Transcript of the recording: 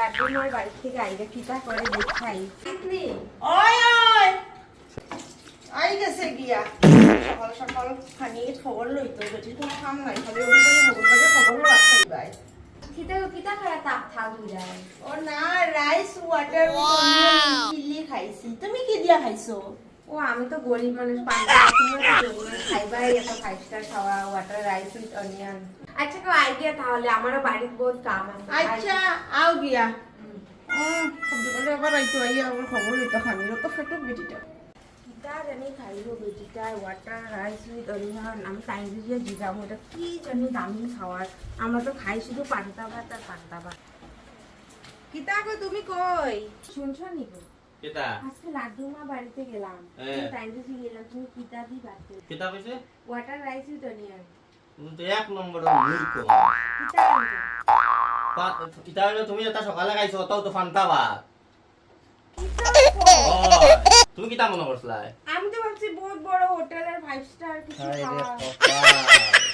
লাড্ডুর বাড়ি থেকে আইরে কিতা করে দেখাই ওই ওই আই গেছে গিয়া সকাল সকাল খানি খবর লইতো বেটি তো কাম নাই খালি ওগুলো খবর রাখাই ভাই কিতা কিতা খায় তাপ থাক যায় ও না রাইস ওয়াটার চিলি খাইছি তুমি কি দিয়া খাইছো ও আমি তো গরিব মানুষ পানি খাইবাই এত 5 স্টার খাওয়া ওয়াটার রাইস উইথ অনিয়ন আচ্ছা কেউ আইডিয়া তাহলে আমারও বাড়ির বহুত কাম আছে আচ্ছা আও গিয়া সবজি করে আবার আইতো আইয়া আবার খবর লইতো খানি তো ফেটক বেটিটা কিতা জানি খাইব বেজিটা ওয়াটার রাইস উইথ অনিয়ন আমি টাইম দিয়ে জিগাম ওটা কি জানি দামি খাওয়ার আমরা তো খাই শুধু পান্তা ভাত আর পান্তা ভাত কিতা গো তুমি কই শুনছো নি গো কিতা আজকে লাড্ডু মা বাড়িতে গেলাম টাইম দিয়ে গেলাম তুমি কিতা দি বাদ কিতা কইছে ওয়াটার রাইস উইথ অনিয়ন তুমি তো এক নম্বরের মূর্খ কিতা কিতা হইলো তুমি এটা সকালে খাইছো তাও তো ফান্তা ভাত তুমি কিতা মনে করছলা আমি তো ভাবছি বহুত বড় হোটেলের 5 স্টার কিছু খাওয়া